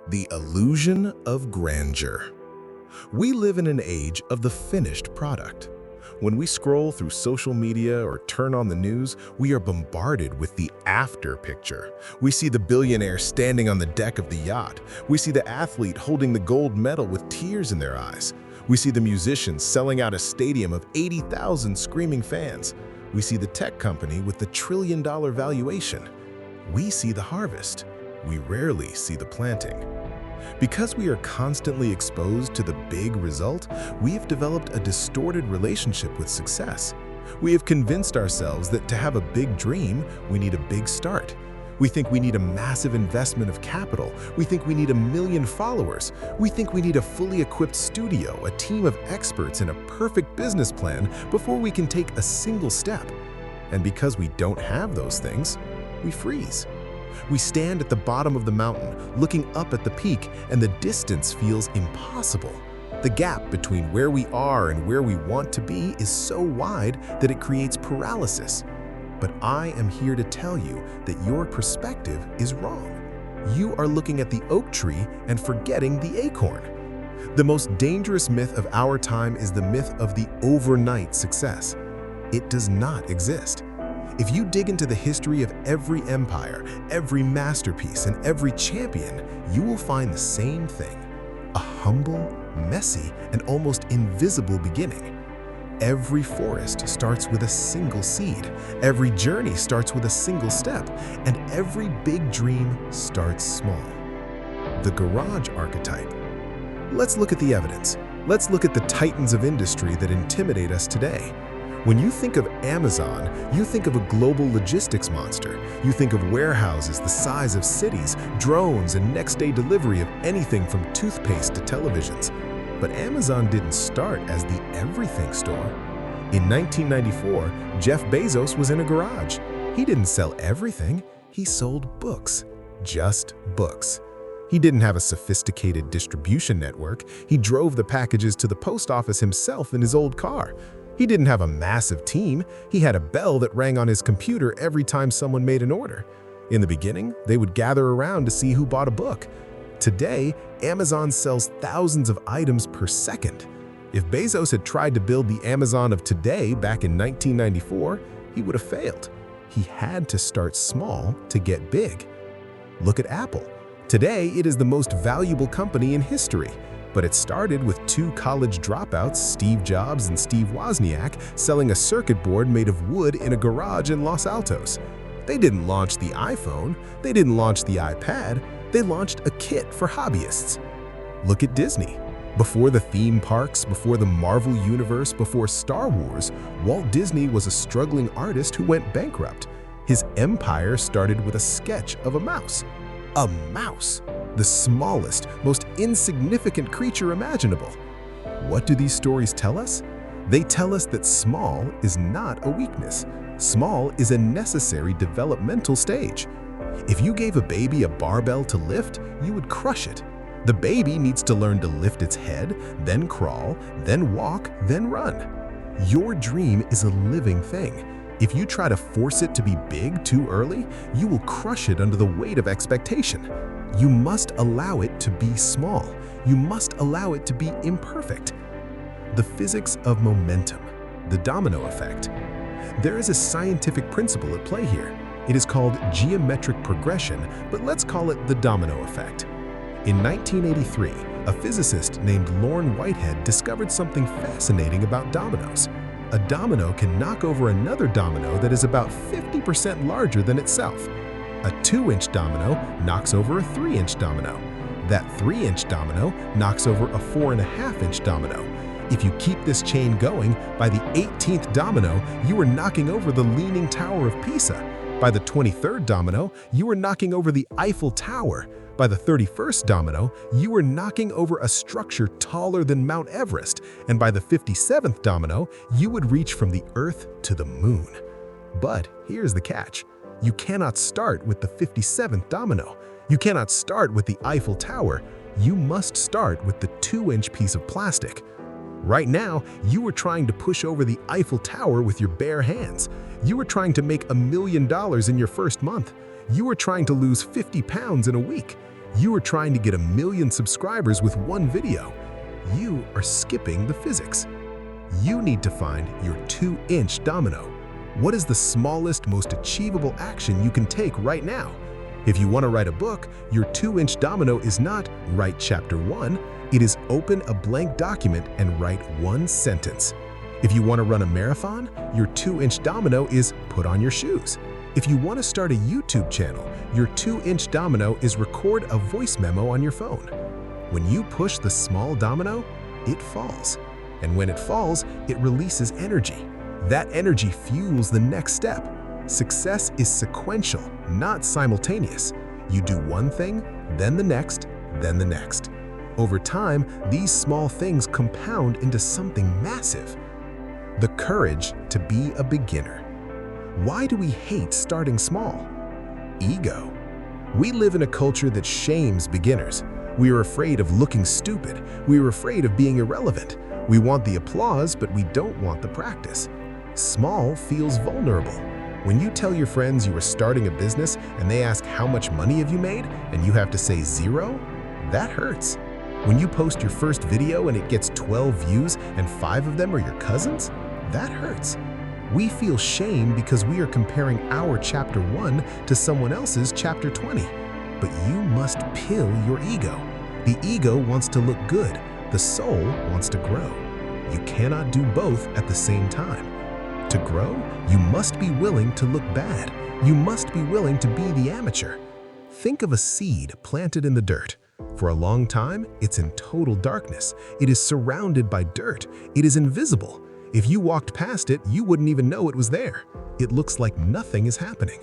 The illusion of grandeur. We live in an age of the finished product. When we scroll through social media or turn on the news, we are bombarded with the after picture. We see the billionaire standing on the deck of the yacht. We see the athlete holding the gold medal with tears in their eyes. We see the musician selling out a stadium of 80,000 screaming fans. We see the tech company with the trillion-dollar valuation. We see the harvest. We rarely see the planting. Because we are constantly exposed to the big result, we have developed a distorted relationship with success. We have convinced ourselves that to have a big dream, we need a big start. We think we need a massive investment of capital. We think we need 1 million followers. We think we need a fully equipped studio, a team of experts, and a perfect business plan before we can take a single step. And because we don't have those things, we freeze. We stand at the bottom of the mountain, looking up at the peak, and the distance feels impossible. The gap between where we are and where we want to be is so wide that it creates paralysis. But I am here to tell you that your perspective is wrong. You are looking at the oak tree and forgetting the acorn. The most dangerous myth of our time is the myth of the overnight success. It does not exist. If you dig into the history of every empire, every masterpiece, and every champion, you will find the same thing: a humble, messy, and almost invisible beginning. Every forest starts with a single seed, every journey starts with a single step, and every big dream starts small. The Garage Archetype. Let's look at the evidence. Let's look at the titans of industry that intimidate us today. When you think of Amazon, you think of a global logistics monster. You think of warehouses the size of cities, drones, and next-day delivery of anything from toothpaste to televisions. But Amazon didn't start as the everything store. In 1994, Jeff Bezos was in a garage. He didn't sell everything. He sold books. Just books. He didn't have a sophisticated distribution network. He drove the packages to the post office himself in his old car. He didn't have a massive team. He had a bell that rang on his computer every time someone made an order. In the beginning, they would gather around to see who bought a book. Today, Amazon sells thousands of items per second. If Bezos had tried to build the Amazon of today back in 1994, he would have failed. He had to start small to get big. Look at Apple. Today, it is the most valuable company in history. But it started with 2 college dropouts, Steve Jobs and Steve Wozniak, selling a circuit board made of wood in a garage in Los Altos. They didn't launch the iPhone. They didn't launch the iPad. They launched a kit for hobbyists. Look at Disney. Before the theme parks, before the Marvel Universe, before Star Wars, Walt Disney was a struggling artist who went bankrupt. His empire started with a sketch of a mouse. A mouse! The smallest, most insignificant creature imaginable. What do these stories tell us? They tell us that small is not a weakness. Small is a necessary developmental stage. If you gave a baby a barbell to lift, you would crush it. The baby needs to learn to lift its head, then crawl, then walk, then run. Your dream is a living thing. If you try to force it to be big too early, you will crush it under the weight of expectation. You must allow it to be small. You must allow it to be imperfect. The physics of momentum, the domino effect. There is a scientific principle at play here. It is called geometric progression, but let's call it the domino effect. In 1983, a physicist named Lorne Whitehead discovered something fascinating about dominoes. A domino can knock over another domino that is about 50% larger than itself. A 2-inch domino knocks over a 3-inch domino. That 3-inch domino knocks over a 4.5-inch domino. If you keep this chain going, by the 18th domino, you are knocking over the Leaning Tower of Pisa. By the 23rd domino, you are knocking over the Eiffel Tower. By the 31st domino, you are knocking over a structure taller than Mount Everest. And by the 57th domino, you would reach from the Earth to the Moon. But here's the catch. You cannot start with the 57th domino. You cannot start with the Eiffel Tower. You must start with the 2-inch piece of plastic. Right now, you are trying to push over the Eiffel Tower with your bare hands. You are trying to make $1 million in your first month. You are trying to lose 50 pounds in a week. You are trying to get 1,000,000 subscribers with one video. You are skipping the physics. You need to find your 2-inch domino. What is the smallest, most achievable action you can take right now? If you want to write a book, your 2-inch domino is not write chapter 1, it is open a blank document and write one sentence. If you want to run a marathon, your 2-inch domino is put on your shoes. If you want to start a YouTube channel, your 2-inch domino is record a voice memo on your phone. When you push the small domino, it falls. And when it falls, it releases energy. That energy fuels the next step. Success is sequential, not simultaneous. You do one thing, then the next, then the next. Over time, these small things compound into something massive. The courage to be a beginner. Why do we hate starting small? Ego. We live in a culture that shames beginners. We are afraid of looking stupid. We are afraid of being irrelevant. We want the applause, but we don't want the practice. Small feels vulnerable. When you tell your friends you are starting a business and they ask how much money have you made and you have to say 0, that hurts. When you post your first video and it gets 12 views and 5 of them are your cousins, that hurts. We feel shame because we are comparing our chapter 1 to someone else's chapter 20. But you must pill your ego. The ego wants to look good. The soul wants to grow. You cannot do both at the same time. To grow, you must be willing to look bad. You must be willing to be the amateur. Think of a seed planted in the dirt. For a long time, it's in total darkness. It is surrounded by dirt. It is invisible. If you walked past it, you wouldn't even know it was there. It looks like nothing is happening.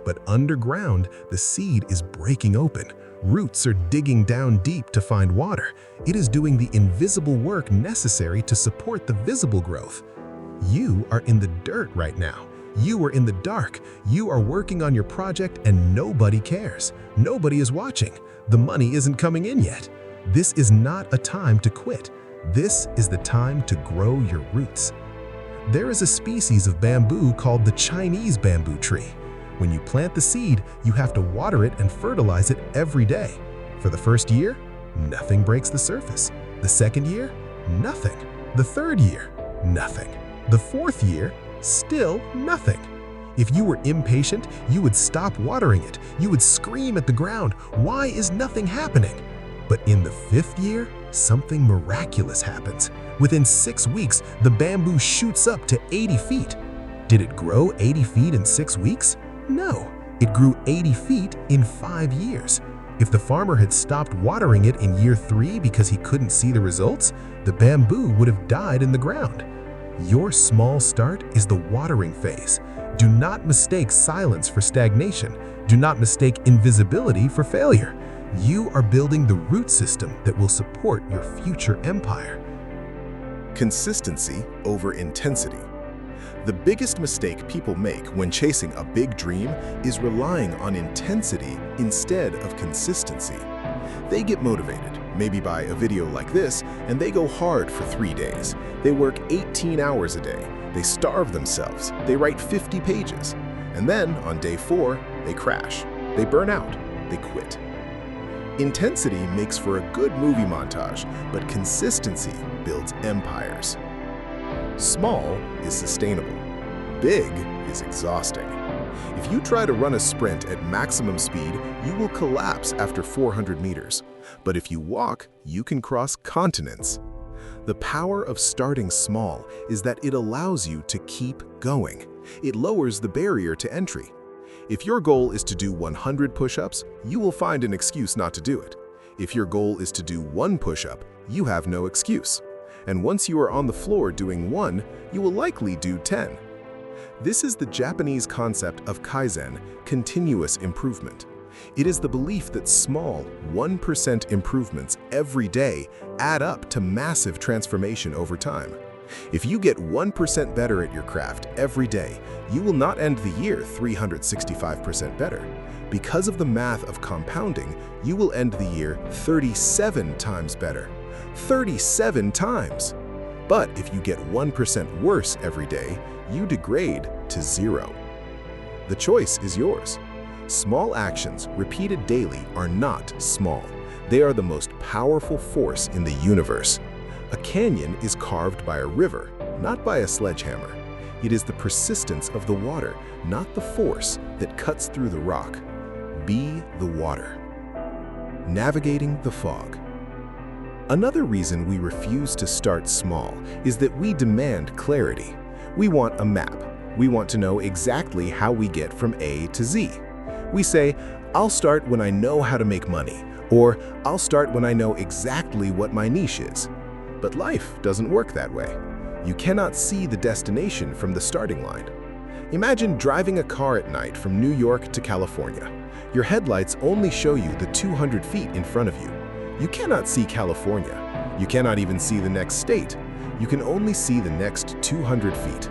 But underground, the seed is breaking open. Roots are digging down deep to find water. It is doing the invisible work necessary to support the visible growth. You are in the dirt right now. You are in the dark. You are working on your project and nobody cares. Nobody is watching. The money isn't coming in yet. This is not a time to quit. This is the time to grow your roots. There is a species of bamboo called the Chinese bamboo tree. When you plant the seed, you have to water it and fertilize it every day. For the first year, nothing breaks the surface. The second year, nothing. The third year, nothing. The fourth year, still nothing. If you were impatient, you would stop watering it. You would scream at the ground, "Why is nothing happening?" But in the 5th year, something miraculous happens. Within 6 weeks, the bamboo shoots up to 80 feet. Did it grow 80 feet in 6 weeks? No, it grew 80 feet in 5 years. If the farmer had stopped watering it in year 3 because he couldn't see the results, the bamboo would have died in the ground. Your small start is the watering phase. Do not mistake silence for stagnation. Do not mistake invisibility for failure. You are building the root system that will support your future empire. Consistency over intensity. The biggest mistake people make when chasing a big dream is relying on intensity instead of consistency. They get motivated, maybe by a video like this, and they go hard for 3 days. They work 18 hours a day. They starve themselves. They write 50 pages. And then, on day 4, they crash. They burn out. They quit. Intensity makes for a good movie montage, but consistency builds empires. Small is sustainable. Big is exhausting. If you try to run a sprint at maximum speed, you will collapse after 400 meters. But if you walk, you can cross continents. The power of starting small is that it allows you to keep going. It lowers the barrier to entry. If your goal is to do 100 push-ups, you will find an excuse not to do it. If your goal is to do 1 push-up, you have no excuse. And once you are on the floor doing 1, you will likely do 10. This is the Japanese concept of Kaizen, continuous improvement. It is the belief that small 1% improvements every day add up to massive transformation over time. If you get 1% better at your craft every day, you will not end the year 365% better. Because of the math of compounding, you will end the year 37 times better. 37 times! But if you get 1% worse every day, you degrade to 0. The choice is yours. Small actions repeated daily are not small. They are the most powerful force in the universe. A canyon is carved by a river, not by a sledgehammer. It is the persistence of the water, not the force, that cuts through the rock. Be the water. Navigating the fog. Another reason we refuse to start small is that we demand clarity. We want a map. We want to know exactly how we get from A to Z. We say, I'll start when I know how to make money, or I'll start when I know exactly what my niche is. But life doesn't work that way. You cannot see the destination from the starting line. Imagine driving a car at night from New York to California. Your headlights only show you the 200 feet in front of you. You cannot see California. You cannot even see the next state. You can only see the next 200 feet.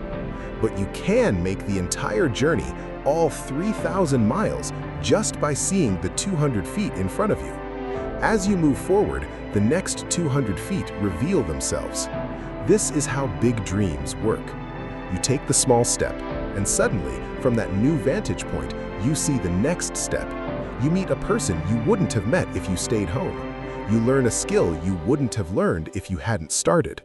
But you can make the entire journey, all 3,000 miles, just by seeing the 200 feet in front of you. As you move forward, the next 200 feet reveal themselves. This is how big dreams work. You take the small step, and suddenly, from that new vantage point, you see the next step. You meet a person you wouldn't have met if you stayed home. You learn a skill you wouldn't have learned if you hadn't started.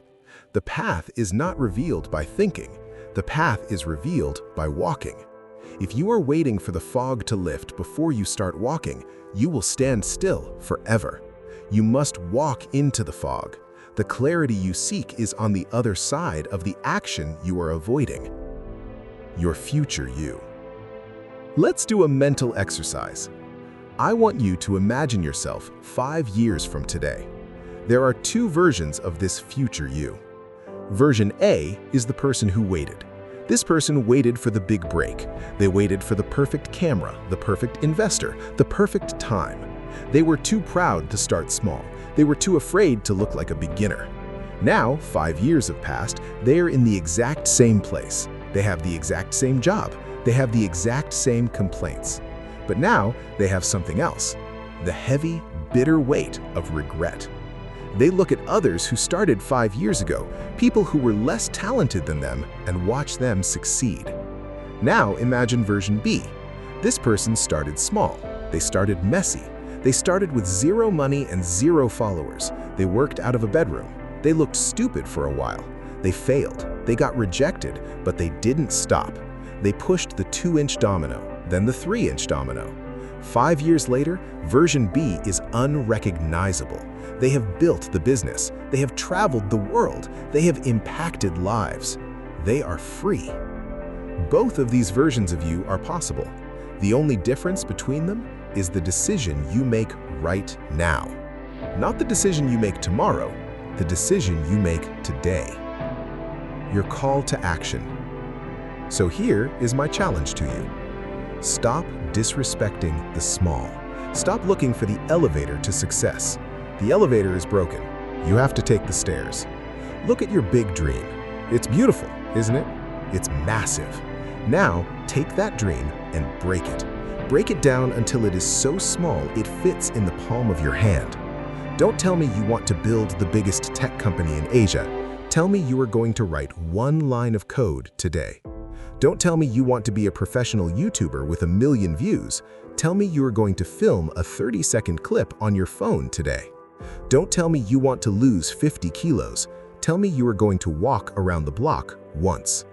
The path is not revealed by thinking. The path is revealed by walking. If you are waiting for the fog to lift before you start walking, you will stand still forever. You must walk into the fog. The clarity you seek is on the other side of the action you are avoiding. Your future you. Let's do a mental exercise. I want you to imagine yourself 5 years from today. There are 2 versions of this future you. Version A is the person who waited. This person waited for the big break. They waited for the perfect camera, the perfect investor, the perfect time. They were too proud to start small. They were too afraid to look like a beginner. Now, 5 years have passed, they are in the exact same place. They have the exact same job. They have the exact same complaints. But now, they have something else. The heavy, bitter weight of regret. They look at others who started 5 years ago, people who were less talented than them, and watch them succeed. Now imagine version B. This person started small. They started messy. They started with 0 money and 0 followers. They worked out of a bedroom. They looked stupid for a while. They failed. They got rejected, but they didn't stop. They pushed the 2-inch domino, then the 3-inch domino. 5 years later, version B is unrecognizable. They have built the business. They have traveled the world. They have impacted lives. They are free. Both of these versions of you are possible. The only difference between them is the decision you make right now. Not the decision you make tomorrow, the decision you make today. Your call to action. So here is my challenge to you. Stop disrespecting the small. Stop looking for the elevator to success. The elevator is broken. You have to take the stairs. Look at your big dream. It's beautiful, isn't it? It's massive. Now, take that dream and break it. Break it down until it is so small it fits in the palm of your hand. Don't tell me you want to build the biggest tech company in Asia. Tell me you are going to write 1 line of code today. Don't tell me you want to be a professional YouTuber with 1 million views. Tell me you are going to film a 30-second clip on your phone today. Don't tell me you want to lose 50 kilos. Tell me you are going to walk around the block once.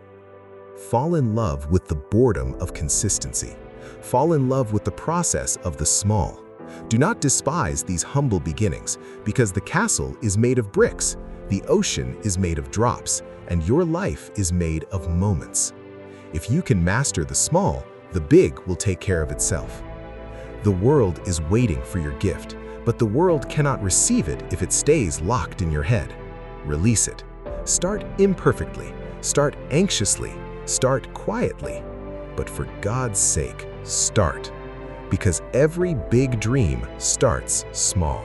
Fall in love with the boredom of consistency. Fall in love with the process of the small. Do not despise these humble beginnings, because the castle is made of bricks, the ocean is made of drops, and your life is made of moments. If you can master the small, the big will take care of itself. The world is waiting for your gift, but the world cannot receive it if it stays locked in your head. Release it. Start imperfectly. Start anxiously. Start quietly. But for God's sake, start. Because every big dream starts small.